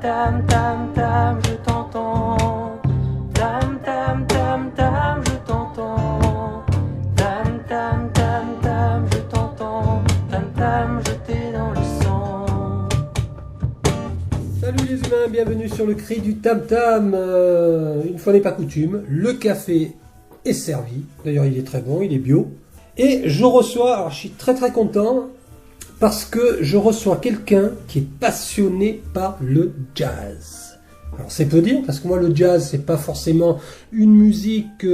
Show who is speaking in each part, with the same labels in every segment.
Speaker 1: tam tam tam, je t'entends. Tam tam tam tam, je t'entends. Tam tam tam tam, je t'entends. Tam tam, je t'ai dans le sang.
Speaker 2: Salut les humains, bienvenue sur le cri du tam tam. Une fois n'est pas coutume, le café est servi. D'ailleurs, il est très bon, il est bio. Et je reçois, alors je suis très très content parce que je reçois quelqu'un qui est passionné par le jazz. Alors c'est peu dire parce que moi le jazz c'est pas forcément une musique.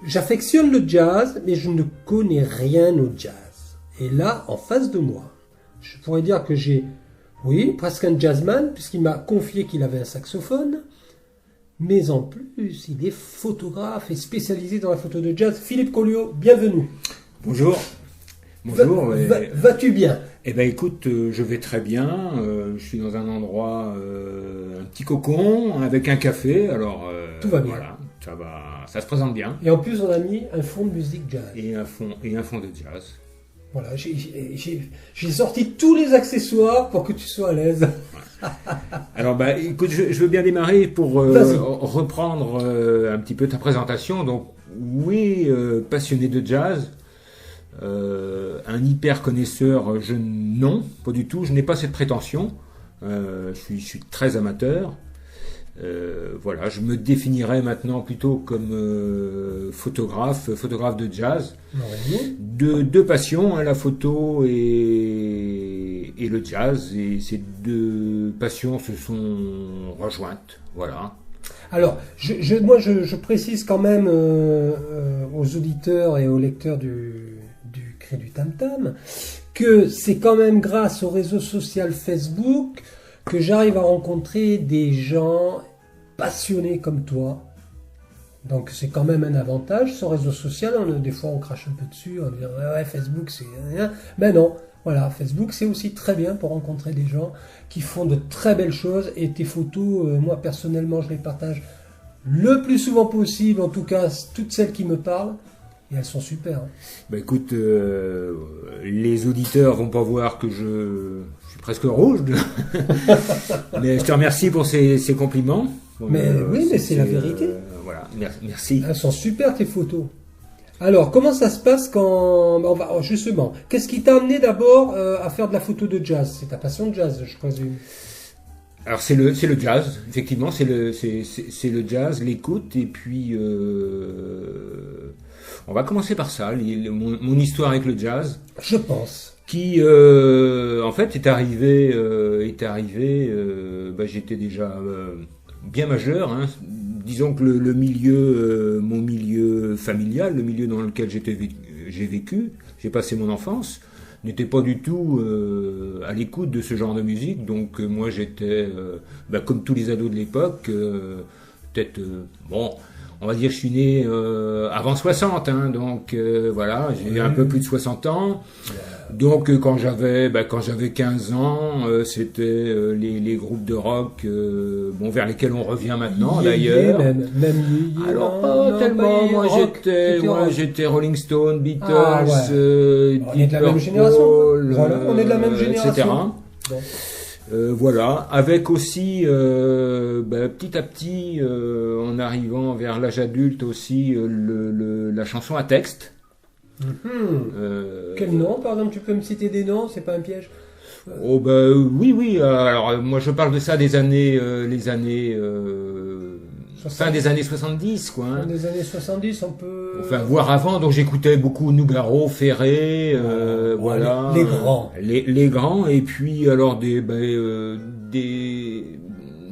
Speaker 2: J'affectionne le jazz, mais je ne connais rien au jazz. Et là, en face de moi, je pourrais dire que j'ai, oui, presque un jazzman puisqu'il m'a confié qu'il avait un saxophone. Mais en plus, il est photographe et spécialisé dans la photo de jazz. Philippe Colliot, bienvenue.
Speaker 3: Bonjour. Bonjour.
Speaker 2: Vas-tu bien?
Speaker 3: Eh ben écoute, je vais très bien. Je suis dans un endroit, un petit cocon avec un café. Alors
Speaker 2: tout va bien.
Speaker 3: Voilà, ça se présente bien.
Speaker 2: Et en plus, on a mis un fond de musique jazz.
Speaker 3: Et un fond de jazz.
Speaker 2: Voilà, j'ai sorti tous les accessoires pour que tu sois à l'aise.
Speaker 3: Alors écoute, je veux bien démarrer pour reprendre un petit peu ta présentation. Donc oui, passionné de jazz, un hyper connaisseur, non, pas du tout. Je n'ai pas cette prétention. Je suis très amateur. Voilà, je me définirais maintenant plutôt comme photographe de jazz.
Speaker 2: Oui.
Speaker 3: Deux passions, hein, la photo et le jazz, et ces deux passions se sont rejointes. Voilà.
Speaker 2: Alors, je précise quand même aux auditeurs et aux lecteurs du cri du tam tam que c'est quand même grâce au réseau social Facebook que j'arrive à rencontrer des gens passionnés comme toi. Donc c'est quand même un avantage, ce réseau social. Des fois on crache un peu dessus, on dit ouais Facebook c'est rien. Mais non, voilà, Facebook c'est aussi très bien pour rencontrer des gens qui font de très belles choses. Et tes photos, moi personnellement je les partage le plus souvent possible, en tout cas toutes celles qui me parlent. Et elles sont super.
Speaker 3: Bah écoute, les auditeurs vont pas voir que je suis presque rouge. Mais je te remercie pour ces compliments.
Speaker 2: Mais oui, mais c'est la vérité.
Speaker 3: Voilà, merci.
Speaker 2: Elles sont super tes photos. Alors, comment ça se passe quand... Justement, qu'est-ce qui t'a amené d'abord à faire de la photo de jazz? C'est ta passion de jazz, je présume.
Speaker 3: Alors c'est le jazz, effectivement, c'est le jazz, l'écoute, et puis on va commencer par ça, mon histoire avec le jazz.
Speaker 2: Je pense.
Speaker 3: Qui en fait est arrivé, j'étais déjà bien majeur, hein. Disons que le milieu, mon milieu familial, le milieu dans lequel j'ai vécu, j'ai passé mon enfance, n'était pas du tout à l'écoute de ce genre de musique. Donc moi j'étais, comme tous les ados de l'époque, peut-être, on va dire que je suis né avant 60, hein, donc voilà, j'ai un peu plus de 60 ans. Donc quand j'avais 15 ans, c'était les groupes de rock vers lesquels on revient maintenant d'ailleurs.
Speaker 2: Même
Speaker 3: alors pas tellement, moi j'étais Rolling Stone, Beatles,
Speaker 2: on est de la même génération. Voilà, on est de la même génération.
Speaker 3: Etc. Voilà, avec aussi petit à petit, en arrivant vers l'âge adulte aussi, la chanson à texte.
Speaker 2: Quel nom, par exemple, tu peux me citer des noms, c'est pas un piège?
Speaker 3: Oui. Alors moi je parle de ça des années, fin des années 70, quoi. Hein.
Speaker 2: Fin des années 70, on peut.
Speaker 3: Enfin, voire avant, donc j'écoutais beaucoup Nougaro, Ferré, voilà.
Speaker 2: Les grands.
Speaker 3: Les grands, et puis alors des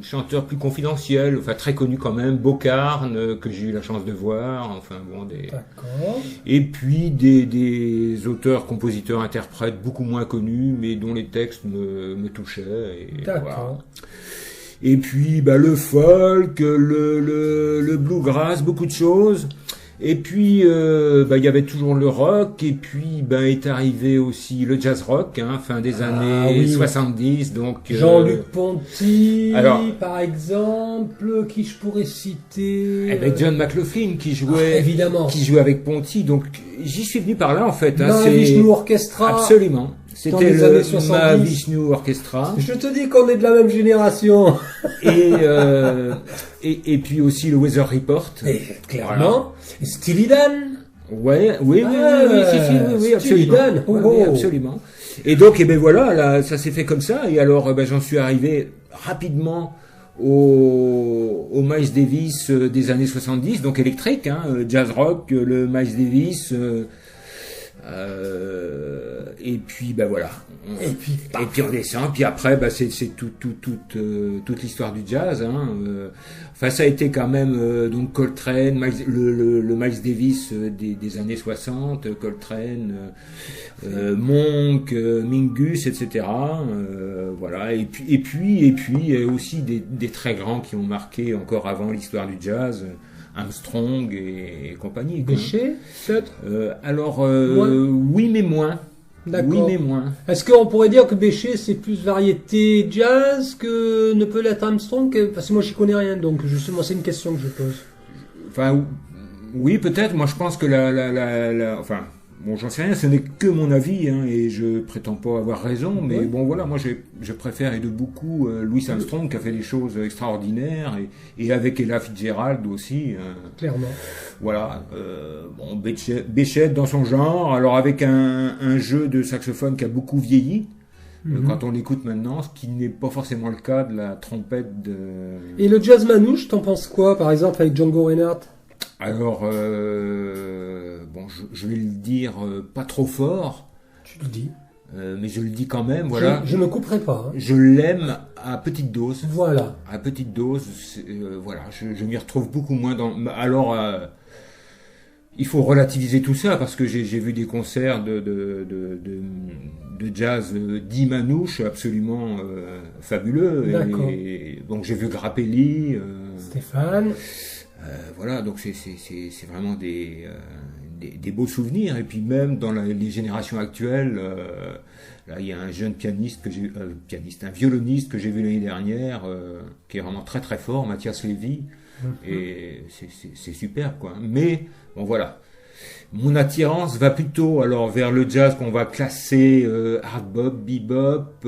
Speaker 3: chanteurs plus confidentiels, enfin très connus quand même, Bocarne, que j'ai eu la chance de voir,
Speaker 2: D'accord.
Speaker 3: Et puis des auteurs, compositeurs, interprètes beaucoup moins connus, mais dont les textes me touchaient.
Speaker 2: D'accord.
Speaker 3: Voilà. Et puis le folk, le bluegrass, beaucoup de choses. Et puis il y avait toujours le rock, et puis est arrivé aussi le jazz rock, hein, fin des années 70. Donc
Speaker 2: Jean-Luc Ponty, par exemple, qui je pourrais citer.
Speaker 3: John McLaughlin qui jouait,
Speaker 2: évidemment,
Speaker 3: qui jouait avec Ponty. Donc j'y suis venu par là en fait.
Speaker 2: Dans la Vishnu Orchestra.
Speaker 3: Absolument. C'était
Speaker 2: les
Speaker 3: le
Speaker 2: années 70.
Speaker 3: Mahavishnu Orchestra.
Speaker 2: Je te dis qu'on est de la même génération.
Speaker 3: Et puis aussi le Weather Report.
Speaker 2: Et clairement. Et Steely Dan.
Speaker 3: Ouais, oui,
Speaker 2: Steely
Speaker 3: absolument.
Speaker 2: Dan.
Speaker 3: Ouais,
Speaker 2: Oh.
Speaker 3: oui, absolument. Et donc, eh ben voilà, là, ça s'est fait comme ça. Et alors, j'en suis arrivé rapidement au Miles Davis des années 70, donc électrique, hein, jazz rock, le Miles Davis. Et puis voilà.
Speaker 2: Et puis
Speaker 3: on descend. Puis après, c'est toute l'histoire du jazz. Hein. Enfin, ça a été quand même donc Coltrane, le Miles Davis des années 60, Coltrane, Monk, Mingus, etc. Voilà. Et puis aussi des très grands qui ont marqué encore avant l'histoire du jazz. Armstrong et compagnie.
Speaker 2: Béchet, peut-être.
Speaker 3: Oui, mais moins.
Speaker 2: D'accord.
Speaker 3: Oui, mais moins.
Speaker 2: Est-ce qu'on pourrait dire que Béchet c'est plus variété jazz que ne peut l'être Armstrong? Parce que moi j'y connais rien, donc justement c'est une question que je pose.
Speaker 3: Enfin, oui, peut-être. Moi, je pense que enfin, bon, j'en sais rien. Ce n'est que mon avis, hein, et je prétends pas avoir raison. Mais
Speaker 2: oui.
Speaker 3: bon, voilà, moi, je préfère et de beaucoup Louis Armstrong qui a fait des choses extraordinaires et avec Ella Fitzgerald aussi.
Speaker 2: Clairement.
Speaker 3: Voilà. Bon, Béchet dans son genre. Alors avec un jeu de saxophone qui a beaucoup vieilli. Quand on l'écoute maintenant, ce qui n'est pas forcément le cas de la trompette de...
Speaker 2: Et le jazz manouche, t'en penses quoi, par exemple, avec Django Reinhardt?
Speaker 3: Alors, bon, je vais le dire pas trop fort.
Speaker 2: Tu le dis.
Speaker 3: Mais je le dis quand même, voilà.
Speaker 2: Je ne couperai pas. Hein.
Speaker 3: Je l'aime à petite dose.
Speaker 2: Voilà.
Speaker 3: À petite dose, voilà. Je m'y retrouve beaucoup moins dans... Alors, il faut relativiser tout ça parce que j'ai vu des concerts de jazz dit manouche absolument fabuleux.
Speaker 2: D'accord.
Speaker 3: Et donc j'ai vu Grappelli.
Speaker 2: Stéphane.
Speaker 3: Voilà, donc c'est vraiment des beaux souvenirs. Et puis même dans les générations actuelles, là il y a un jeune pianiste un violoniste que j'ai vu l'année dernière, qui est vraiment très très fort, Mathias Lévy. Et c'est super, quoi. Mais bon, voilà. Mon attirance va plutôt alors vers le jazz qu'on va classer hard bop, bebop,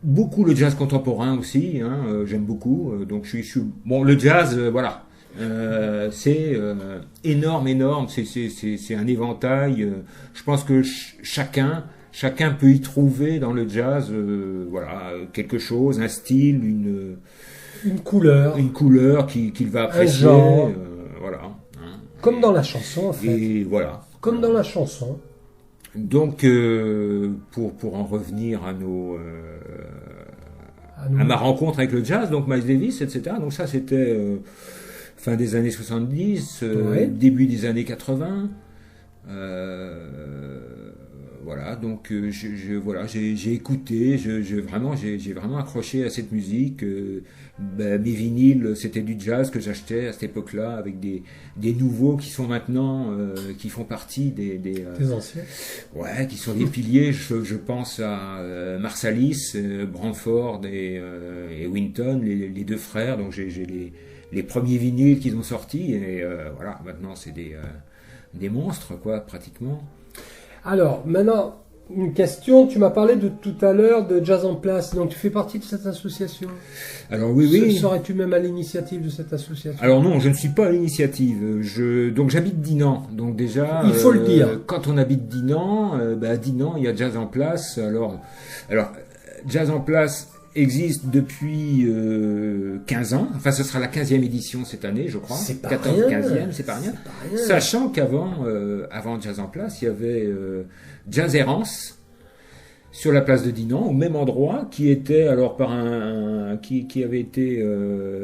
Speaker 3: beaucoup le jazz contemporain aussi. Hein, j'aime beaucoup. Donc je suis bon, le jazz, voilà. C'est énorme. C'est un éventail. Je pense que chacun peut y trouver dans le jazz, voilà, quelque chose, un style,
Speaker 2: une couleur
Speaker 3: qu'il va apprécier, voilà. Hein.
Speaker 2: Comme dans la chanson, en fait.
Speaker 3: Et voilà.
Speaker 2: Comme dans la chanson.
Speaker 3: Donc, pour en revenir à ma rencontre avec le jazz, donc Miles Davis, etc. Donc ça, c'était fin des années 70,
Speaker 2: ouais.
Speaker 3: Début des années 80. Voilà, donc j'ai écouté, j'ai vraiment accroché à cette musique. Mes vinyles, c'était du jazz que j'achetais à cette époque-là, avec des nouveaux qui sont maintenant, qui font partie des
Speaker 2: anciens.
Speaker 3: Ouais, qui sont des piliers. Je pense à Marsalis, Branford et Winton, les deux frères. Donc j'ai les premiers vinyles qu'ils ont sortis, et voilà, maintenant c'est des monstres, quoi, pratiquement.
Speaker 2: Alors, maintenant, une question. Tu m'as parlé de tout à l'heure de Jazz en Place. Donc, tu fais partie de cette association?
Speaker 3: Alors, oui.
Speaker 2: Serais-tu même à l'initiative de cette association?
Speaker 3: Alors non, je ne suis pas à l'initiative. Donc, j'habite Dinan. Donc, déjà...
Speaker 2: Il faut le dire.
Speaker 3: Quand on habite Dinan, à Dinan, il y a Jazz en Place. Alors Jazz en Place existe depuis 15 ans. Enfin, ce sera la 15e édition cette année, je crois.
Speaker 2: C'est pas
Speaker 3: 14,
Speaker 2: rien.
Speaker 3: 15e, c'est pas rien. Sachant qu'avant avant Jazz en Place, il y avait Jazz Errance sur la place de Dinan, au même endroit, qui était alors qui avait été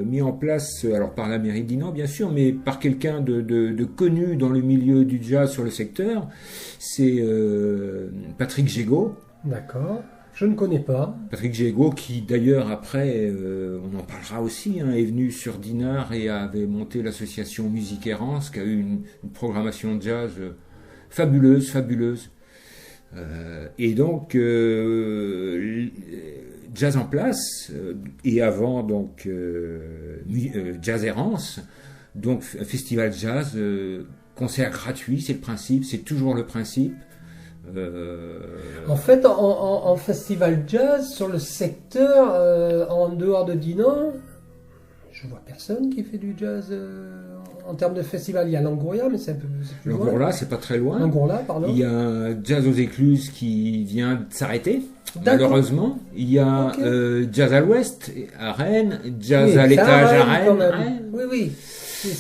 Speaker 3: mis en place alors par la mairie de Dinan, bien sûr, mais par quelqu'un de connu dans le milieu du jazz sur le secteur. C'est Patrick Gégaud.
Speaker 2: D'accord. Je ne connais pas.
Speaker 3: Patrick Gégaud, qui d'ailleurs après, on en parlera aussi, hein, est venu sur Dinard et avait monté l'association Musique Errance, qui a eu une programmation de jazz fabuleuse. Et donc Jazz en Place, et avant donc Jazz Errance, donc festival jazz, concert gratuit, c'est le principe, c'est toujours le principe.
Speaker 2: En fait, en festival jazz, sur le secteur, en dehors de Dinan, je vois personne qui fait du jazz en termes de festival. Il y a l'Angourla, mais c'est un peu plus loin.
Speaker 3: L'Angourla, c'est pas très loin.
Speaker 2: L'Angourla, pardon.
Speaker 3: Il y a Jazz aux Écluses qui vient de s'arrêter,
Speaker 2: D'accord.
Speaker 3: malheureusement. Il y a
Speaker 2: Ok.
Speaker 3: Jazz à l'Ouest, à Rennes, Jazz
Speaker 2: Oui,
Speaker 3: à
Speaker 2: ça
Speaker 3: l'étage à
Speaker 2: Rennes, quand
Speaker 3: Rennes.
Speaker 2: même.
Speaker 3: Ouais.
Speaker 2: Oui,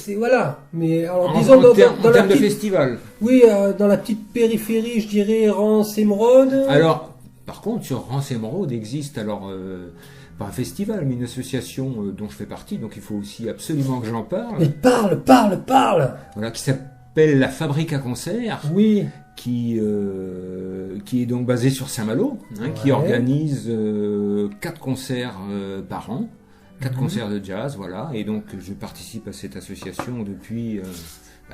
Speaker 2: oui. Voilà. Mais alors,
Speaker 3: En,
Speaker 2: disons
Speaker 3: en
Speaker 2: dans
Speaker 3: termes
Speaker 2: la
Speaker 3: de
Speaker 2: petite,
Speaker 3: festival.
Speaker 2: oui, dans la petite périphérie, je dirais Rance, Émeraude.
Speaker 3: Alors, par contre, sur Rance Émeraude existe pas un festival, mais une association dont je fais partie, donc il faut aussi absolument que j'en parle.
Speaker 2: Mais parle.
Speaker 3: Voilà, qui s'appelle la Fabrique à concert,
Speaker 2: Oui.
Speaker 3: qui est donc basée sur Saint-Malo, qui
Speaker 2: Ouais.
Speaker 3: organise 4 concerts par an, 4
Speaker 2: Mhm.
Speaker 3: concerts de jazz, voilà, et donc je participe à cette association depuis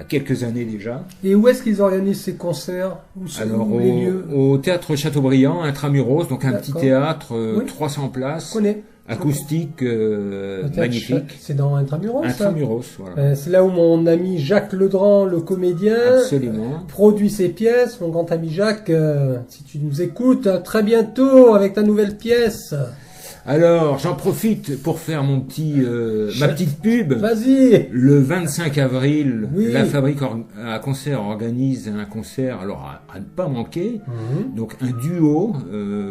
Speaker 3: quelques années déjà.
Speaker 2: Et où est-ce qu'ils organisent ces concerts? Où sont
Speaker 3: Alors
Speaker 2: les lieux?
Speaker 3: au théâtre Chateaubriand, intramuros, donc un
Speaker 2: D'accord.
Speaker 3: petit théâtre,
Speaker 2: Oui.
Speaker 3: 300
Speaker 2: Je
Speaker 3: places,
Speaker 2: connais.
Speaker 3: acoustique,
Speaker 2: Le théâtre
Speaker 3: magnifique.
Speaker 2: C'est dans Intramuros, ça.
Speaker 3: Intramuros, voilà.
Speaker 2: C'est là où mon ami Jacques Ledrand, le comédien,
Speaker 3: Absolument.
Speaker 2: produit ses pièces. Mon grand ami Jacques, si tu nous écoutes, à très bientôt avec ta nouvelle pièce.
Speaker 3: Alors, j'en profite pour faire ma petite pub.
Speaker 2: Vas-y.
Speaker 3: Le 25 avril,
Speaker 2: Oui.
Speaker 3: la Fabrique à concert organise un concert, alors à ne pas manquer. Donc un duo,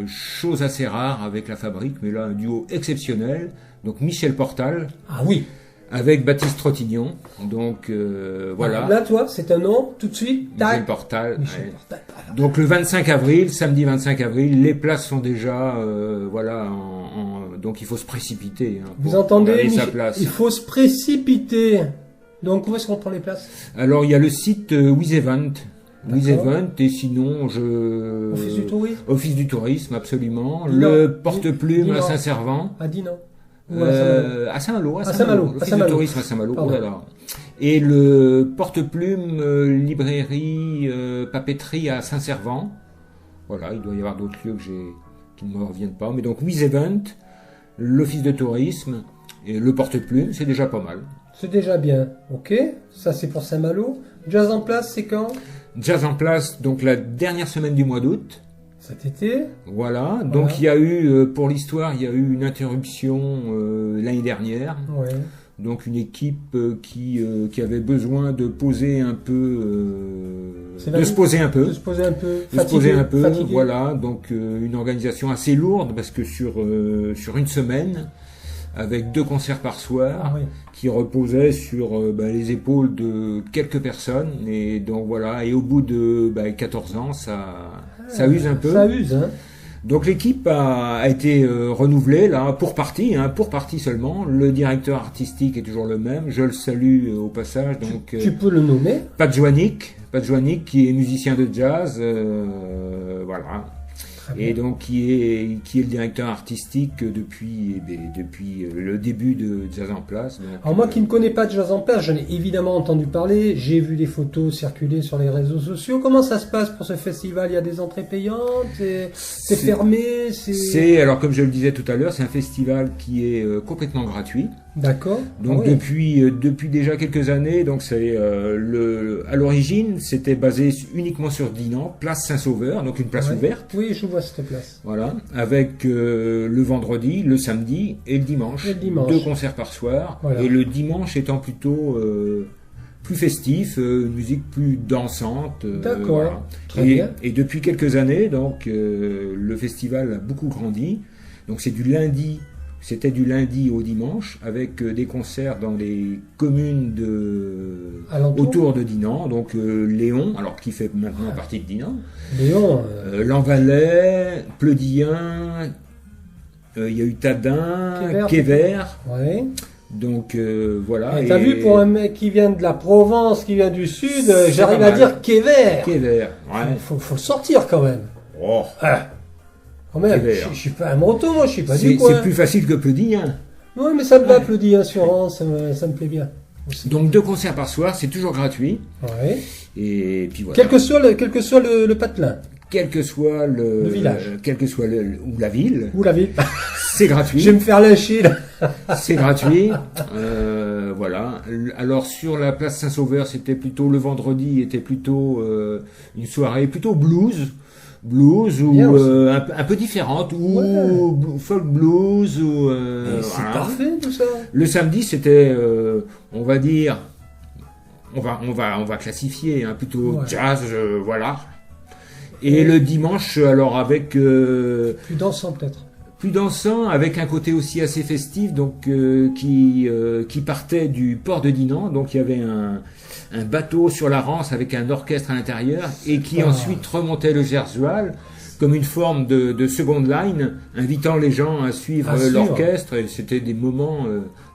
Speaker 3: chose assez rare avec la Fabrique, mais là un duo exceptionnel. Donc Michel Portal
Speaker 2: Ah oui.
Speaker 3: avec Baptiste Trottignon. Donc voilà.
Speaker 2: Là, toi, c'est un nom, tout de suite.
Speaker 3: Michel
Speaker 2: Tac.
Speaker 3: Portal.
Speaker 2: Michel
Speaker 3: ouais.
Speaker 2: Portal.
Speaker 3: Donc le 25 avril, samedi 25 avril, les places sont déjà donc il faut se précipiter.
Speaker 2: Vous
Speaker 3: pour
Speaker 2: entendez,
Speaker 3: gagner sa
Speaker 2: Michel
Speaker 3: place.
Speaker 2: Il faut se précipiter. Donc, où est-ce qu'on prend les places?
Speaker 3: Alors il y a le site WizEvent.
Speaker 2: D'accord.
Speaker 3: WizEvent et sinon
Speaker 2: Office du tourisme
Speaker 3: Office du tourisme, absolument.
Speaker 2: Dinan.
Speaker 3: Le porte-plume
Speaker 2: Dinan.
Speaker 3: à Saint-Servant.
Speaker 2: À Dinan. Ou à Saint-Malo.
Speaker 3: À Saint-Malo.
Speaker 2: À Saint-Malo, à
Speaker 3: L'Office
Speaker 2: Saint-Malo.
Speaker 3: du tourisme à Saint-Malo.
Speaker 2: Pardon.
Speaker 3: Oh là là. Et le porte-plume librairie papeterie à Saint-Servant. Voilà, il doit y avoir d'autres lieux qui ne me reviennent pas. Mais donc WizEvent, l'Office de tourisme et le porte-plume, c'est déjà pas mal.
Speaker 2: C'est déjà bien. Ok. Ça, c'est pour Saint-Malo. Jazz en place, c'est quand?
Speaker 3: Jazz en place, donc la dernière semaine du mois d'août.
Speaker 2: Cet été.
Speaker 3: Voilà,
Speaker 2: Voilà.
Speaker 3: donc il y a eu, pour l'histoire, il y a eu une interruption l'année dernière.
Speaker 2: Ouais.
Speaker 3: Donc une équipe qui avait besoin de poser un peu,
Speaker 2: C'est
Speaker 3: de
Speaker 2: la-
Speaker 3: se poser un peu,
Speaker 2: De se poser un peu.
Speaker 3: de se poser un peu.
Speaker 2: Fatigué.
Speaker 3: Voilà, donc une organisation assez lourde parce que sur une semaine, avec 2 concerts par soir,
Speaker 2: Ah oui.
Speaker 3: qui reposaient sur les épaules de quelques personnes. Et donc voilà, et au bout de 14 ans, ça use un peu.
Speaker 2: Ça use, hein.
Speaker 3: Donc l'équipe a été renouvelée là pour partie seulement. Le directeur artistique est toujours le même. Je le salue au passage. Donc
Speaker 2: Tu peux le nommer.
Speaker 3: Pat Joannick qui est musicien de jazz, voilà.
Speaker 2: Très bien.
Speaker 3: Et donc qui est le directeur artistique depuis le début de Jazz en place. Donc,
Speaker 2: Alors moi qui ne connais pas de Jazz en place, j'en ai évidemment entendu parler, j'ai vu les photos circuler sur les réseaux sociaux. Comment ça se passe pour ce festival? Il y a des entrées payantes? C'est fermé?
Speaker 3: alors comme je le disais tout à l'heure, c'est un festival qui est complètement gratuit.
Speaker 2: D'accord.
Speaker 3: Donc
Speaker 2: Ah oui.
Speaker 3: depuis déjà quelques années, donc c'est à l'origine c'était basé uniquement sur Dinan, place Saint-Sauveur, donc une place
Speaker 2: Ouais.
Speaker 3: ouverte.
Speaker 2: Oui, je vois cette place.
Speaker 3: Voilà, avec le vendredi, le samedi et le dimanche.
Speaker 2: Et le dimanche.
Speaker 3: 2 concerts par soir.
Speaker 2: Voilà.
Speaker 3: Et le dimanche étant plutôt plus festif, une musique plus dansante.
Speaker 2: D'accord.
Speaker 3: Voilà.
Speaker 2: Très bien.
Speaker 3: Et depuis quelques années, donc le festival a beaucoup grandi. Donc c'était du lundi au dimanche, avec des concerts dans les communes
Speaker 2: Alentour.
Speaker 3: autour de Dinan. Donc Léon, alors qui fait maintenant partie de Dinan.
Speaker 2: Léon,
Speaker 3: Lanvalet, Pleudien, il y a eu Tadin,
Speaker 2: Kévert.
Speaker 3: Kévert.
Speaker 2: ouais.
Speaker 3: Donc voilà.
Speaker 2: Et t'as vu, pour un mec qui vient de la Provence, qui vient du Sud,
Speaker 3: C'est
Speaker 2: j'arrive
Speaker 3: pas
Speaker 2: à
Speaker 3: mal.
Speaker 2: dire Kévert.
Speaker 3: Kévert, ouais.
Speaker 2: Faut le sortir quand même.
Speaker 3: Oh,
Speaker 2: Ah. Quand même,
Speaker 3: Kévert.
Speaker 2: je suis pas un moto, moi, je suis pas du
Speaker 3: c'est
Speaker 2: coin.
Speaker 3: plus facile que Pleudien.
Speaker 2: Oui, mais ça me va, applaudir, assurance, ça me plaît bien. Aussi.
Speaker 3: Donc 2 concerts par soir, c'est toujours gratuit.
Speaker 2: Ouais.
Speaker 3: Et puis voilà.
Speaker 2: Quel que soit le patelin,
Speaker 3: Quel que soit
Speaker 2: Le village.
Speaker 3: quel que soit ou la ville,
Speaker 2: ou la ville.
Speaker 3: c'est gratuit.
Speaker 2: Je vais me faire lyncher, là.
Speaker 3: C'est gratuit. Voilà. Alors sur la place Saint-Sauveur, c'était plutôt le vendredi, était plutôt une soirée plutôt blues ou un peu différente ou folk blues ou
Speaker 2: C'est
Speaker 3: voilà.
Speaker 2: parfait tout ça.
Speaker 3: Le samedi, c'était on va dire on va classifier plutôt jazz voilà. Et le dimanche, alors avec
Speaker 2: Plus dansant peut-être.
Speaker 3: plus dansant, avec un côté aussi assez festif, donc qui partait du port de Dinan, donc il y avait un bateau sur la Rance avec un orchestre à l'intérieur et qui ensuite remontait le Gersoal comme une forme de seconde line, invitant les gens à suivre l'orchestre. Et c'était des moments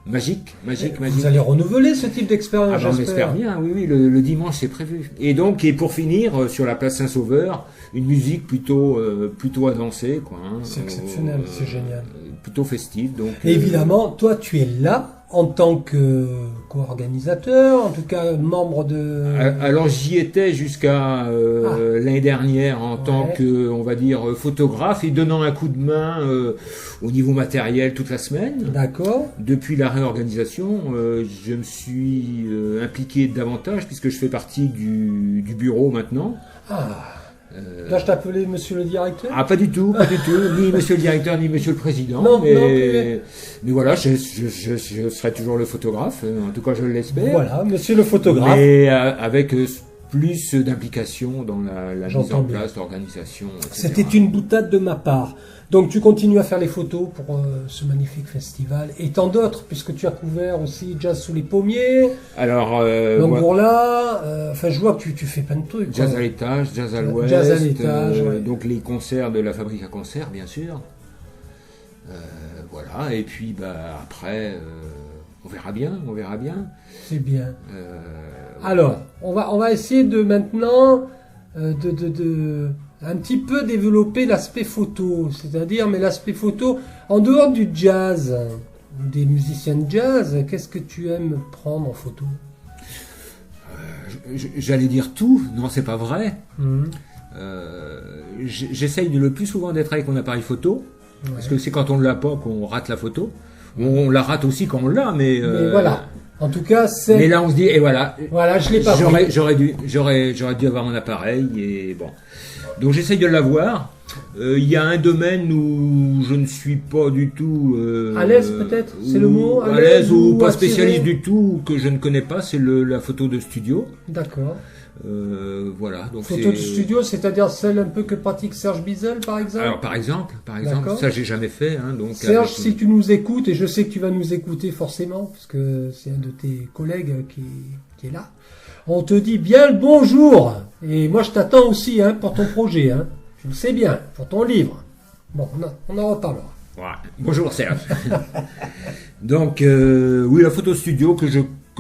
Speaker 3: magiques.
Speaker 2: Vous allez renouveler ce type d'expérience,
Speaker 3: On
Speaker 2: j'espère.
Speaker 3: espère bien, oui, le dimanche c'est prévu. Et donc, et pour finir, sur la place Saint-Sauveur, une musique plutôt à danser, quoi.
Speaker 2: C'est exceptionnel, c'est génial.
Speaker 3: Plutôt festive, donc.
Speaker 2: Et évidemment, toi, tu es là en tant que co-organisateur, en tout cas membre de...
Speaker 3: Alors j'y étais jusqu'à l'année dernière en tant que, on va dire, photographe et donnant un coup de main au niveau matériel toute la semaine.
Speaker 2: D'accord.
Speaker 3: Depuis la réorganisation, je me suis impliqué davantage puisque je fais partie du bureau maintenant.
Speaker 2: Là, je t'appelais monsieur le directeur.
Speaker 3: Pas du tout, ni monsieur le directeur, ni monsieur le président.
Speaker 2: Non,
Speaker 3: mais voilà, je serai toujours le photographe, en tout cas je l'espère.
Speaker 2: Voilà, monsieur le photographe.
Speaker 3: Mais avec plus d'implication dans la mise en place, l'organisation, etc.
Speaker 2: C'était une boutade de ma part. Donc tu continues à faire les photos pour ce magnifique festival et tant d'autres, puisque tu as couvert aussi Jazz sous les pommiers,
Speaker 3: alors
Speaker 2: L'Angourla, enfin je vois que tu fais plein de trucs.
Speaker 3: Jazz à l'étage, Jazz à l'ouest,
Speaker 2: Jazz à l'étage,
Speaker 3: donc les concerts de la Fabrique à concerts, bien sûr. Voilà, et puis après, on verra bien.
Speaker 2: C'est bien. Alors, on va essayer de maintenant un petit peu développer l'aspect photo, c'est-à-dire, mais l'aspect photo, en dehors du jazz, des musiciens de jazz, qu'est-ce que tu aimes prendre en photo?
Speaker 3: J'allais dire tout, non c'est pas vrai. J'essaye le plus souvent d'être avec mon appareil photo, parce que c'est quand on ne l'a pas qu'on rate la photo. On la rate aussi quand on l'a, mais
Speaker 2: voilà. En tout cas, c'est...
Speaker 3: Mais là, on se dit, et voilà.
Speaker 2: Voilà, je l'ai pas pris.
Speaker 3: J'aurais dû avoir mon appareil, et bon. Donc, j'essaye de l'avoir. Il y a un domaine où je ne suis pas du tout...
Speaker 2: à l'aise, peut-être? C'est le mot?
Speaker 3: À l'aise ou pas spécialiste du tout, que je ne connais pas, c'est la photo de studio.
Speaker 2: D'accord.
Speaker 3: Voilà. Donc
Speaker 2: photo de studio, c'est-à-dire celle un peu que pratique Serge Bizel, par exemple?
Speaker 3: Alors, par exemple, ça, j'ai jamais fait. Donc,
Speaker 2: Serge, si tu nous écoutes, et je sais que tu vas nous écouter forcément, parce que c'est un de tes collègues qui est là, on te dit bien le bonjour. Et moi, je t'attends aussi pour ton projet. Je le sais bien, pour ton livre. Bon, on en reparlera.
Speaker 3: Ouais. Bonjour Serge. Donc, oui, la photo studio que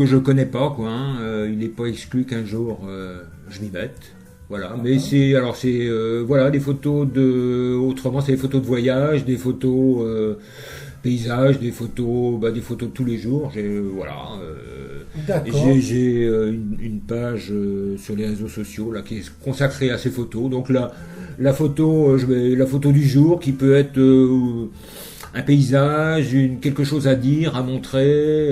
Speaker 3: je connais pas, quoi. Il n'est pas exclu qu'un jour je m'y mette. Voilà. Mais c'est voilà, des photos autrement, c'est des photos de voyage, des photos paysages, des photos de tous les jours. J'ai une page sur les réseaux sociaux là qui est consacrée à ces photos. Donc la photo du jour qui peut être un paysage, quelque chose à dire, à montrer.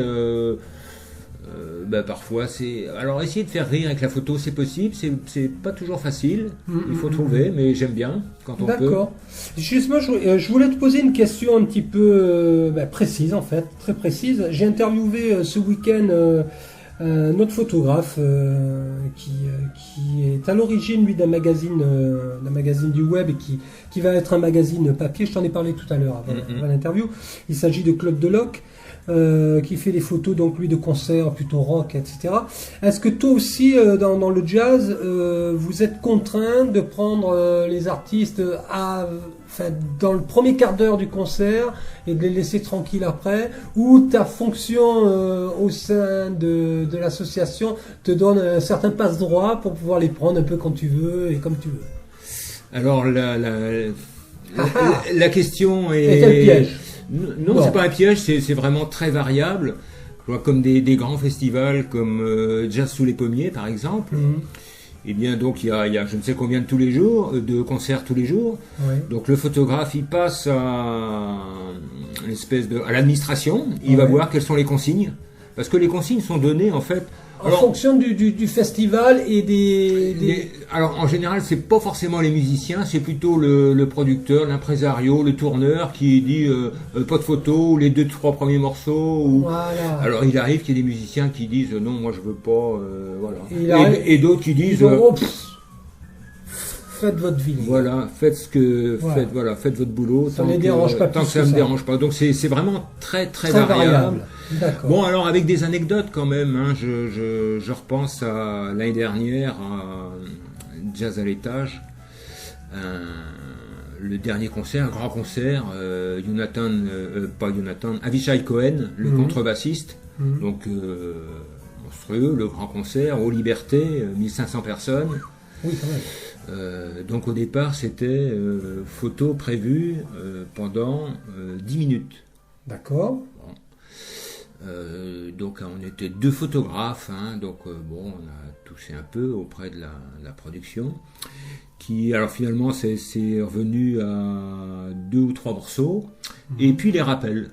Speaker 3: Parfois c'est... Alors essayer de faire rire avec la photo, c'est possible, c'est pas toujours facile, il faut trouver, mais j'aime bien quand on peut.
Speaker 2: D'accord. Justement, je voulais te poser une question un petit peu précise en fait, très précise. J'ai interviewé ce week-end notre photographe qui est à l'origine lui d'un magazine du web et qui va être un magazine papier. Je t'en ai parlé tout à l'heure avant l'interview. Il s'agit de Claude Deloc. Qui fait des photos donc lui de concerts plutôt rock, etc. Est-ce que toi aussi dans le jazz vous êtes contraint de prendre les artistes dans le premier quart d'heure du concert et de les laisser tranquilles après, ou ta fonction au sein de l'association te donne un certain passe-droit pour pouvoir les prendre un peu quand tu veux et comme tu veux?
Speaker 3: Alors la question est...
Speaker 2: Et quel piège?
Speaker 3: Non, c'est pas un piège, c'est vraiment très variable. Je vois comme des grands festivals comme Jazz sous les pommiers, par exemple, Et bien donc il y a je ne sais combien de concerts tous les jours.
Speaker 2: Oui.
Speaker 3: Donc le photographe il passe à à l'administration, il va
Speaker 2: Ouais.
Speaker 3: voir quelles sont les consignes, parce que les consignes sont données en fait.
Speaker 2: En fonction du festival et
Speaker 3: Alors en général c'est pas forcément les musiciens, c'est plutôt le producteur, l'impresario, le tourneur qui dit pas de photos, ou les 2-3 premiers morceaux.
Speaker 2: Voilà.
Speaker 3: Alors il arrive qu'il y ait des musiciens qui disent non moi je veux pas, voilà.
Speaker 2: Et il arrive-
Speaker 3: Et d'autres qui disent
Speaker 2: faites votre vie.
Speaker 3: voilà, faites ce que
Speaker 2: Voilà.
Speaker 3: faites votre boulot
Speaker 2: Ça ne les dérange pas
Speaker 3: tant
Speaker 2: plus
Speaker 3: que ça
Speaker 2: que
Speaker 3: me
Speaker 2: ça.
Speaker 3: dérange pas. Donc c'est vraiment très
Speaker 2: Très
Speaker 3: variable.
Speaker 2: variable. D'accord.
Speaker 3: Bon, alors avec des anecdotes quand même, hein, je repense à l'année dernière à Jazz à l'étage, le dernier concert, un grand concert, Avishai Cohen, le contrebassiste, donc monstrueux, le grand concert, aux Libertés, 1500 personnes.
Speaker 2: Oui, quand même.
Speaker 3: Donc au départ c'était photo prévue pendant 10 minutes.
Speaker 2: D'accord.
Speaker 3: Donc on était 2 photographes, hein, donc bon, on a touché un peu auprès de la production, qui alors finalement c'est revenu à 2 ou 3 morceaux, et puis les rappels.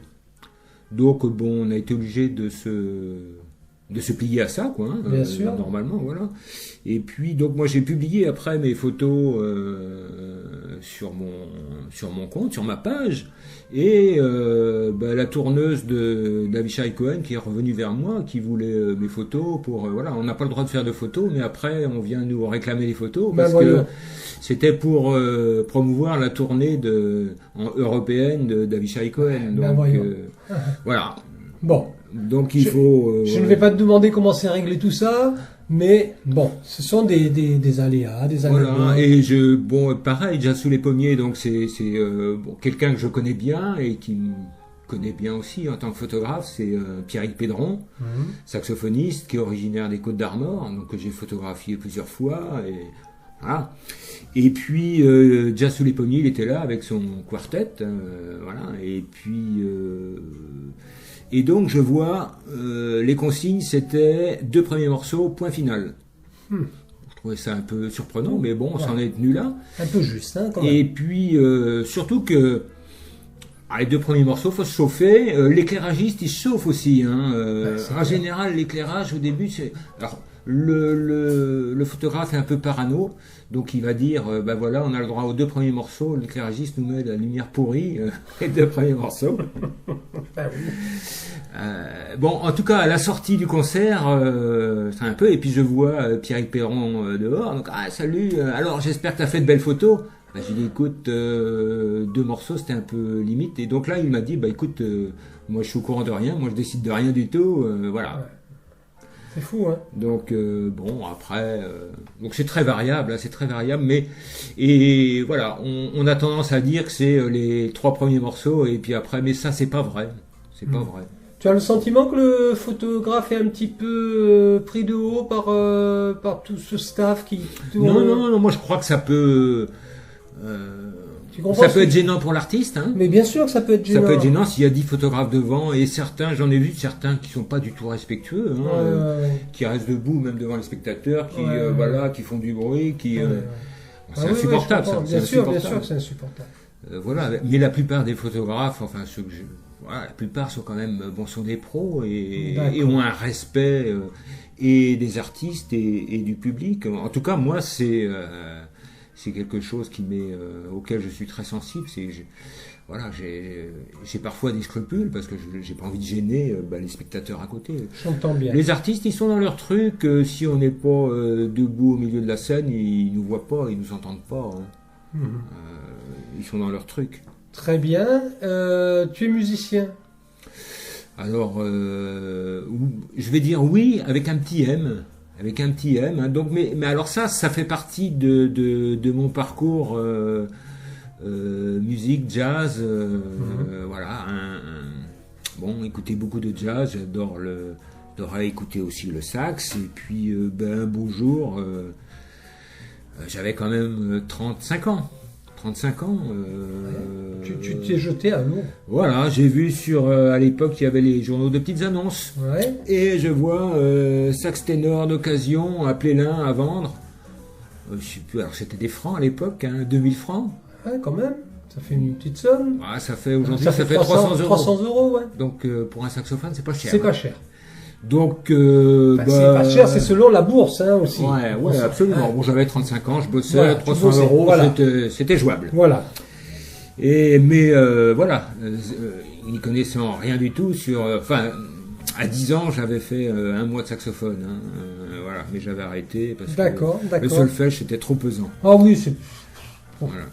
Speaker 3: Donc bon, on a été obligé de se plier à ça, quoi. Hein,
Speaker 2: Bien sûr.
Speaker 3: Normalement, voilà. Et puis donc moi j'ai publié après mes photos sur mon compte, sur ma page. Et la tourneuse d'Avishai Cohen qui est revenue vers moi, qui voulait mes photos pour voilà, on n'a pas le droit de faire de photos, mais après on vient nous réclamer les photos parce que c'était pour promouvoir la tournée européenne d'Avishai Cohen. Donc voilà.
Speaker 2: Bon.
Speaker 3: Donc il faut.
Speaker 2: Je ne vais pas te demander comment c'est réglé tout ça, mais bon, ce sont des aléas, des anecdotes.
Speaker 3: Voilà, et pareil, déjà sous les pommiers, donc c'est quelqu'un que je connais bien et qui me connaît bien aussi en tant que photographe, c'est Pierrick Pédron, saxophoniste qui est originaire des Côtes-d'Armor, donc que j'ai photographié plusieurs fois, et voilà. Et puis Jazz sous les pommiers, il était là avec son quartet, voilà, et puis et donc je vois les consignes, c'était 2 premiers morceaux, point final. Je trouvais ça un peu surprenant, mais bon, on s'en est tenu là.
Speaker 2: Un peu juste, hein, quand même.
Speaker 3: Et puis surtout que les 2 premiers morceaux, faut se chauffer. L'éclairagiste, il se chauffe aussi. Hein. En général, l'éclairage au début, c'est alors le photographe est un peu parano, donc il va dire voilà, on a le droit aux 2 premiers morceaux. L'éclairagiste nous met la lumière pourrie les 2 premiers morceaux. Bon, en tout cas, à la sortie du concert, c'est un peu, et puis je vois Pierrick Pédron dehors, donc salut, alors j'espère que tu as fait de belles photos. J'ai dit écoute, 2 morceaux c'était un peu limite, et donc là il m'a dit écoute, moi je suis au courant de rien, moi je décide de rien du tout, voilà.
Speaker 2: Ouais. C'est fou, hein.
Speaker 3: Donc bon, après, donc c'est très variable, hein, c'est très variable, mais et voilà, on a tendance à dire que c'est les 3 premiers morceaux et puis après, mais ça c'est pas vrai, c'est pas vrai.
Speaker 2: Tu as le sentiment que le photographe est un petit peu pris de haut par tout ce staff qui tourne?
Speaker 3: Non, moi je crois que ça peut. Ça peut être gênant pour l'artiste, hein.
Speaker 2: Mais bien sûr que ça peut être gênant.
Speaker 3: Ça peut être gênant s'il y a 10 photographes devant, et certains, j'en ai vu certains qui sont pas du tout respectueux, hein, qui restent debout même devant les spectateurs, qui voilà, qui font du bruit, qui c'est insupportable, ça.
Speaker 2: Bien sûr que c'est insupportable.
Speaker 3: Voilà, mais la plupart des photographes, enfin ceux que la plupart sont quand même sont des pros et ont un respect et des artistes et du public. En tout cas, moi c'est quelque chose auquel je suis très sensible. J'ai parfois des scrupules parce que j'ai pas envie de gêner les spectateurs à côté.
Speaker 2: J'entends bien.
Speaker 3: Les artistes, ils sont dans leur truc. Si on n'est pas debout au milieu de la scène, ils nous voient pas, ils nous entendent pas. Hein. Ils sont dans leur truc.
Speaker 2: Très bien. Tu es musicien?
Speaker 3: Alors, je vais dire oui avec un petit M. Avec un petit M. Hein. Donc, mais alors ça fait partie de mon parcours musique, jazz. Voilà. Bon, écouter beaucoup de jazz. J'adorais écouter aussi le sax. Et puis, un beau jour, j'avais quand même 35 ans. 35 ans.
Speaker 2: Tu t'es jeté à l'eau.
Speaker 3: Voilà, j'ai vu à l'époque, il y avait les journaux de petites annonces.
Speaker 2: Ouais.
Speaker 3: Et je vois sax ténor d'occasion à Plélin à vendre. Je sais plus, alors c'était des francs à l'époque, hein, 2000 francs.
Speaker 2: Ouais, quand même. Ça fait une petite somme.
Speaker 3: Ah, ça fait aujourd'hui, ça fait 300 euros.
Speaker 2: 300 euros, ouais.
Speaker 3: Donc pour un saxophone, c'est pas cher.
Speaker 2: C'est pas cher.
Speaker 3: Donc,
Speaker 2: C'est pas cher, c'est selon la bourse, hein, aussi.
Speaker 3: Ouais, absolument.
Speaker 2: Ouais.
Speaker 3: Bon, j'avais 35 ans, je bossais,
Speaker 2: Voilà,
Speaker 3: 300
Speaker 2: bossais,
Speaker 3: euros,
Speaker 2: voilà.
Speaker 3: c'était jouable.
Speaker 2: Voilà.
Speaker 3: Mais voilà, n'y connaissant rien du tout sur, à 10 ans, j'avais fait un mois de saxophone, hein, voilà, mais j'avais arrêté parce
Speaker 2: D'accord,
Speaker 3: que
Speaker 2: d'accord.
Speaker 3: le solfège c'était trop pesant.
Speaker 2: Ah oui, c'est...
Speaker 3: Voilà.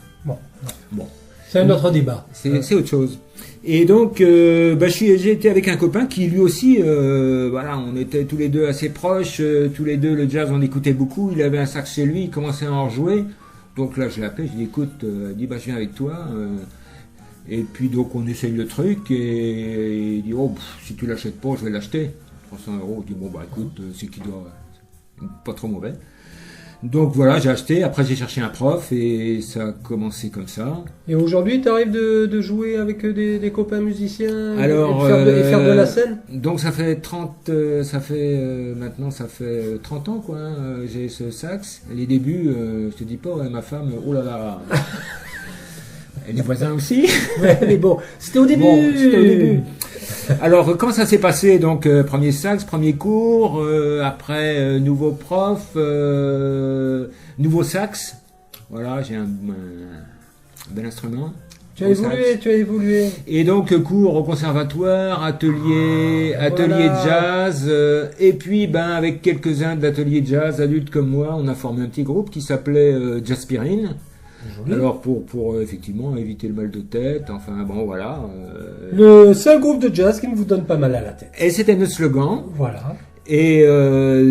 Speaker 3: Bon,
Speaker 2: C'est un autre débat.
Speaker 3: c'est autre chose. Et donc, j'ai été avec un copain qui lui aussi, voilà, on était tous les deux assez proches, tous les deux le jazz on écoutait beaucoup. Il avait un sax chez lui, il commençait à en jouer. Donc là, je l'ai appelé, je lui ai dit écoute, il dit je viens avec toi. Et puis donc on essaye le truc et il dit si tu l'achètes pas, je vais l'acheter. 300 euros. Je dis écoute, c'est qui doit, pas trop mauvais. Donc voilà, j'ai acheté, après j'ai cherché un prof et ça a commencé comme ça.
Speaker 2: Et aujourd'hui, tu arrives de jouer avec des copains musiciens
Speaker 3: Alors,
Speaker 2: et faire de la scène?
Speaker 3: Donc ça fait maintenant ça fait 30 ans quoi, hein, j'ai ce sax. Les débuts, je te dis pas, ma femme, oh là là. Et les voisins aussi.
Speaker 2: Ouais, mais bon, c'était au début.
Speaker 3: C'était au début. Alors, comment ça s'est passé? Donc, premier sax, premier cours, après, nouveau prof, nouveau sax. Voilà, j'ai un bel instrument.
Speaker 2: Tu as évolué.
Speaker 3: Et donc, cours au conservatoire, atelier
Speaker 2: Voilà.
Speaker 3: jazz. Et puis, avec quelques-uns de l'atelier jazz, adultes comme moi, on a formé un petit groupe qui s'appelait Jazzpirine.
Speaker 2: Joli.
Speaker 3: Alors pour effectivement éviter le mal de tête, enfin bon voilà.
Speaker 2: Le seul groupe de jazz qui ne vous donne pas mal à la tête.
Speaker 3: Et c'était notre slogan.
Speaker 2: Voilà.
Speaker 3: Et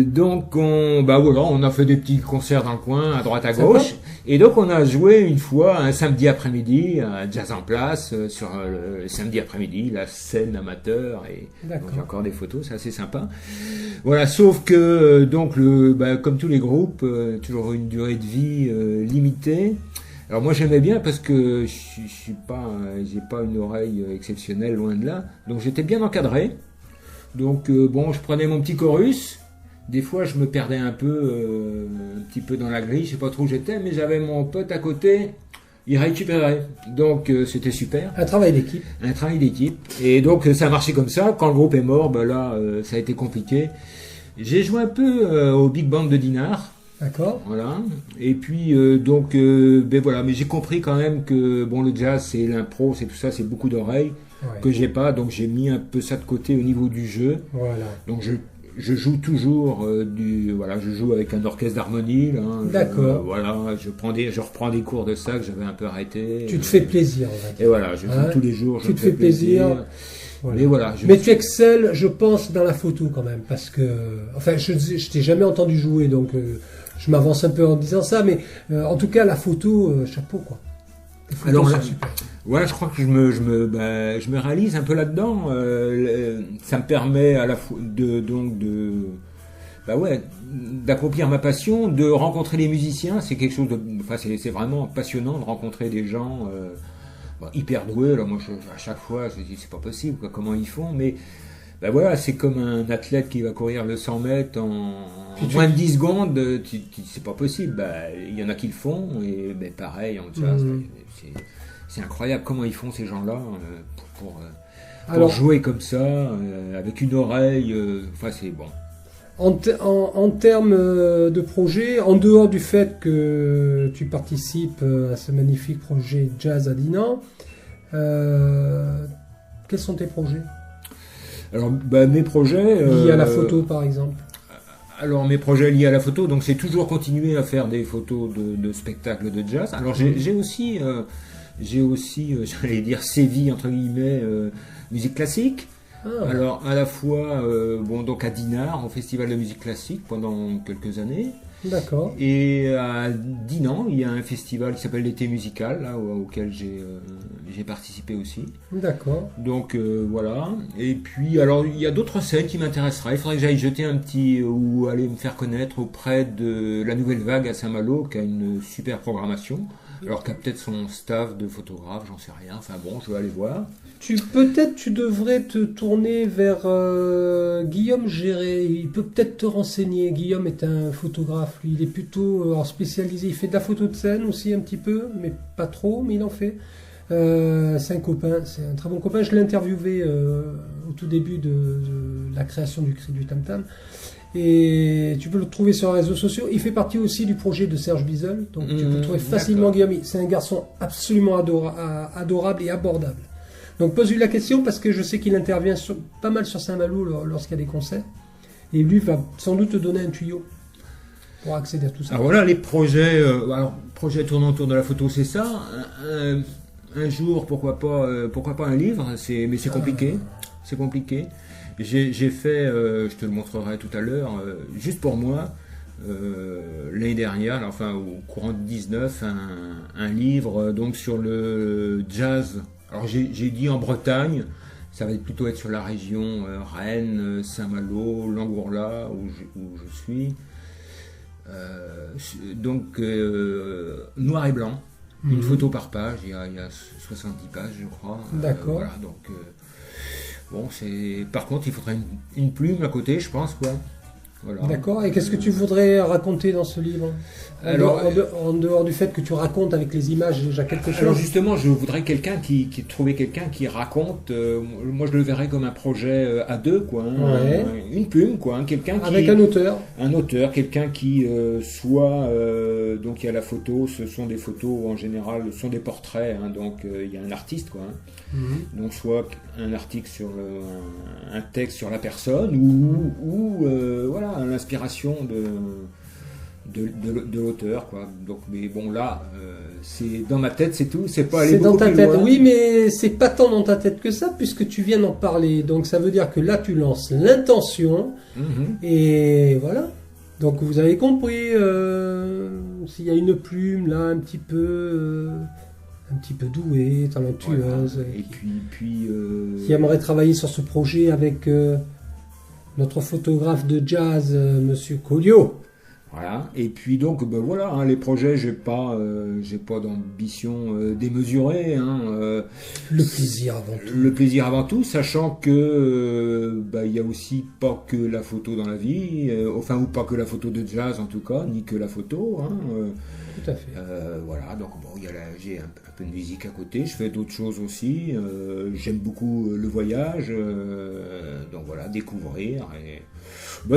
Speaker 3: donc on a fait des petits concerts dans le coin, à droite à
Speaker 2: Sympa.
Speaker 3: gauche. Et donc on a joué une fois un samedi après-midi, un jazz en place sur le samedi après-midi, la scène amateur. Et donc,
Speaker 2: D'accord.
Speaker 3: j'ai encore des photos, c'est assez sympa. Voilà, sauf que donc comme tous les groupes, toujours une durée de vie limitée. Alors moi j'aimais bien parce que j'ai pas une oreille exceptionnelle, loin de là, donc j'étais bien encadré. Donc je prenais mon petit chorus. Des fois je me perdais un petit peu dans la grille, je sais pas trop où j'étais, mais j'avais mon pote à côté, il récupérait. Donc c'était super.
Speaker 2: Un travail d'équipe.
Speaker 3: Un travail d'équipe. Et donc ça a marché comme ça. Quand le groupe est mort, ça a été compliqué. J'ai joué un peu au Big Band de Dinard.
Speaker 2: D'accord.
Speaker 3: Voilà. Et puis voilà. Mais j'ai compris quand même que le jazz, c'est l'impro, c'est tout ça, c'est beaucoup d'oreilles
Speaker 2: Ouais.
Speaker 3: que j'ai pas. Donc j'ai mis un peu ça de côté au niveau du jeu.
Speaker 2: Voilà.
Speaker 3: Donc je joue toujours je joue avec un orchestre d'harmonie. Là,
Speaker 2: D'accord.
Speaker 3: Je reprends des cours de ça que j'avais un peu arrêté.
Speaker 2: Tu te fais plaisir, on va dire.
Speaker 3: Et voilà, je joue
Speaker 2: Hein,
Speaker 3: tous les jours.
Speaker 2: tu
Speaker 3: je me
Speaker 2: te fais
Speaker 3: fais
Speaker 2: plaisir. Voilà.
Speaker 3: Mais voilà.
Speaker 2: Mais tu excelles, je pense, dans la photo quand même, parce que, enfin, je t'ai jamais entendu jouer, donc je m'avance un peu en disant ça, mais en tout cas, la photo, chapeau quoi. Les photos
Speaker 3: Alors,
Speaker 2: sont super.
Speaker 3: Ouais, je crois que je me réalise un peu là-dedans. Ça me permet à la fois d'accomplir ma passion, de rencontrer les musiciens. C'est quelque chose c'est vraiment passionnant de rencontrer des gens hyper doués. Alors moi, à chaque fois, je dis c'est pas possible, quoi, comment ils font, mais c'est comme un athlète qui va courir le 100 mètres en moins de 10 secondes, c'est pas possible. Il y en a qui le font, et pareil, en jazz, c'est incroyable comment ils font ces gens-là pour
Speaker 2: Alors,
Speaker 3: jouer comme ça, avec une oreille, c'est bon.
Speaker 2: En termes de projet, en dehors du fait que tu participes à ce magnifique projet Jazz à Dinan, quels sont tes projets?
Speaker 3: Alors, mes projets...
Speaker 2: Liés à la photo, par exemple.
Speaker 3: Alors, mes projets liés à la photo, donc c'est toujours continuer à faire des photos de spectacles de jazz. Alors, j'ai aussi, j'allais dire, sévi, entre guillemets, musique classique.
Speaker 2: Ah.
Speaker 3: Alors, à la fois, donc à Dinard, au Festival de musique classique, pendant quelques années.
Speaker 2: D'accord.
Speaker 3: Et à Dinan, il y a un festival qui s'appelle l'été musical, là, auquel j'ai participé aussi.
Speaker 2: D'accord.
Speaker 3: Donc voilà. Et puis alors il y a d'autres scènes qui m'intéresseraient. Il faudrait que j'aille jeter un petit ou aller me faire connaître auprès de la Nouvelle Vague à Saint-Malo, qui a une super programmation. Alors qu'il a peut-être son staff de photographe, j'en sais rien. Enfin bon, je vais aller voir.
Speaker 2: Peut-être tu devrais te tourner vers Guillaume Géré. Il peut peut-être te renseigner. Guillaume est un photographe. Lui, il est plutôt spécialisé. Il fait de la photo de scène aussi un petit peu, mais pas trop, mais il en fait. C'est un copain, c'est un très bon copain. Je l'ai interviewé au tout début de la création du Cri du Tam Tam. Et tu peux le trouver sur les réseaux sociaux. Il fait partie aussi du projet de Serge Bizel. Donc tu peux le trouver facilement, Guillaume. C'est un garçon absolument adorable et abordable. Donc pose-lui la question parce que je sais qu'il intervient pas mal sur Saint-Malo lorsqu'il y a des concerts. Et lui va sans doute te donner un tuyau pour accéder à tout ça.
Speaker 3: Alors voilà, les projets, projets tournant autour de la photo, c'est ça. Un jour, pourquoi pas un livre, mais c'est compliqué. C'est compliqué. J'ai fait, je te le montrerai tout à l'heure, juste pour moi, l'année dernière, enfin au courant de 19, un livre donc sur le jazz. Alors j'ai dit en Bretagne, ça va plutôt être sur la région Rennes, Saint-Malo, Langourla, où je suis. Donc noir et blanc, une photo par page, il y a 70 pages je crois.
Speaker 2: D'accord.
Speaker 3: Voilà, donc bon, par contre il faudrait une plume à côté, je pense, quoi. Voilà.
Speaker 2: D'accord. Et qu'est-ce que tu voudrais raconter dans ce livre? En dehors du fait que tu racontes avec les images déjà quelque chose.
Speaker 3: Alors justement, je voudrais trouver quelqu'un qui raconte. Moi, je le verrais comme un projet à deux, quoi.
Speaker 2: Ouais.
Speaker 3: Une plume, quoi. Quelqu'un
Speaker 2: avec un auteur.
Speaker 3: Un auteur, quelqu'un qui soit. Donc il y a la photo. Ce sont des photos en général. Ce sont des portraits. Donc il y a un artiste, quoi. Donc soit un article sur un texte sur la personne ou voilà l'inspiration de l'auteur, quoi. Donc mais bon là c'est dans ma tête, c'est tout, c'est pas aller beaucoup
Speaker 2: dans ta
Speaker 3: plus
Speaker 2: tête.
Speaker 3: loin.
Speaker 2: Oui, mais c'est pas tant dans ta tête que ça puisque tu viens d'en parler. Donc ça veut dire que là tu lances l'intention et voilà. Donc vous avez compris s'il y a une plume là un petit peu douée, talentueuse,
Speaker 3: voilà. Et puis
Speaker 2: qui aimerait travailler sur ce projet avec notre photographe de jazz, Monsieur Colliot.
Speaker 3: Voilà. Et puis donc ben voilà, les projets, j'ai pas d'ambition démesurée.
Speaker 2: Le plaisir avant tout.
Speaker 3: Le plaisir avant tout, sachant que il y a aussi pas que la photo dans la vie, ou pas que la photo de jazz en tout cas, ni que la photo.
Speaker 2: Tout à fait.
Speaker 3: Voilà, donc bon, j'ai un peu de musique à côté, je fais d'autres choses aussi. J'aime beaucoup le voyage, donc voilà, découvrir. Et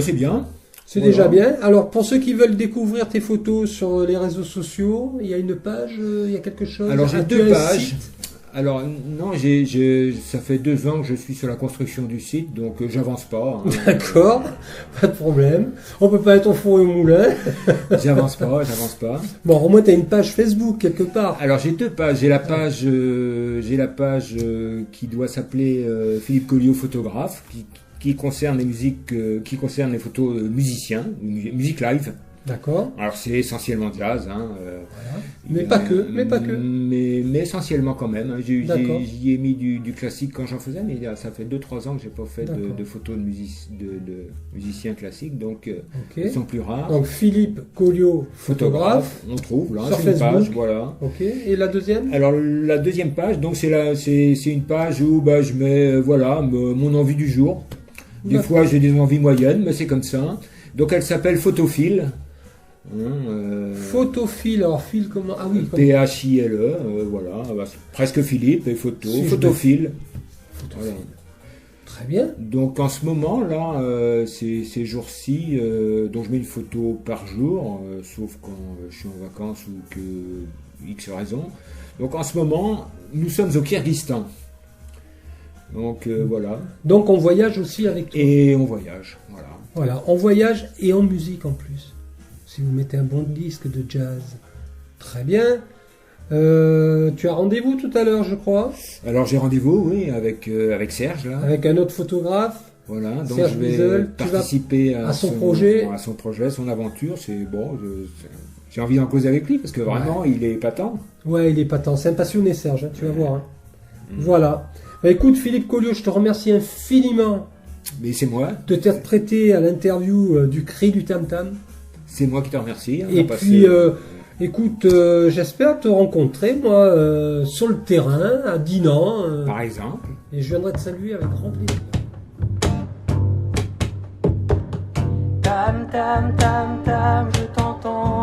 Speaker 3: c'est bien.
Speaker 2: C'est déjà bien. Alors, pour ceux qui veulent découvrir tes photos sur les réseaux sociaux, il y a une page, il y a quelque chose?
Speaker 3: Alors, j'ai 2 pages. Alors, non, ça fait 2 ans que je suis sur la construction du site, donc j'avance pas.
Speaker 2: D'accord, pas de problème. On peut pas être au four et au moulin.
Speaker 3: J'avance pas.
Speaker 2: Bon, au moins, tu as une page Facebook quelque part.
Speaker 3: Alors, j'ai 2 pages. J'ai la page qui doit s'appeler Philippe Colliot photographe, qui concerne les musiques, qui concerne les photos musiciens, musique live.
Speaker 2: D'accord.
Speaker 3: Alors c'est essentiellement jazz,
Speaker 2: voilà. Mais pas que.
Speaker 3: Mais essentiellement quand même. J'y ai mis du classique quand j'en faisais, mais ça fait 2-3 ans que j'ai pas fait de photos de musiciens classiques, donc ils sont plus rares.
Speaker 2: Donc Philippe Colliot photographe.
Speaker 3: On trouve là
Speaker 2: sur
Speaker 3: c'est une
Speaker 2: Facebook.
Speaker 3: page, voilà.
Speaker 2: Ok. Et la deuxième?
Speaker 3: Alors la deuxième page, donc c'est une page où je mets mon envie du jour. Des fois j'ai des envies moyennes, mais c'est comme ça. Donc elle s'appelle Photophile.
Speaker 2: Photophile, alors fil comment? Ah oui,
Speaker 3: Phile, voilà, presque Philippe et Photophile. Voilà.
Speaker 2: Très bien.
Speaker 3: Donc en ce moment là, ces jours-ci, donc je mets une photo par jour, sauf quand je suis en vacances ou que X raison. Donc en ce moment, nous sommes au Kyrgyzstan. Donc voilà.
Speaker 2: Donc on voyage aussi avec toi.
Speaker 3: Et on voyage, voilà.
Speaker 2: Voilà, on voyage et en musique en plus. Si vous mettez un bon disque de jazz. Très bien. Tu as rendez-vous tout à l'heure, je crois.
Speaker 3: Alors j'ai rendez-vous, oui, avec Serge là.
Speaker 2: Avec un autre photographe.
Speaker 3: Voilà, donc
Speaker 2: Serge
Speaker 3: je vais
Speaker 2: Bizel,
Speaker 3: participer à son projet, son aventure. C'est bon, j'ai envie d'en causer avec lui parce que vraiment il est épatant.
Speaker 2: Ouais, il est épatant. C'est un passionné, Serge, tu vas voir. Voilà. Bah, écoute, Philippe Colliot, je te remercie infiniment.
Speaker 3: Mais c'est moi.
Speaker 2: De t'être prêté à l'interview du Cri du Tam Tam.
Speaker 3: C'est moi qui te remercie.
Speaker 2: Écoute, j'espère te rencontrer, moi, sur le terrain, à Dinan.
Speaker 3: Par exemple.
Speaker 2: Et je viendrai te saluer avec grand plaisir.
Speaker 1: Tam tam tam tam, je t'entends.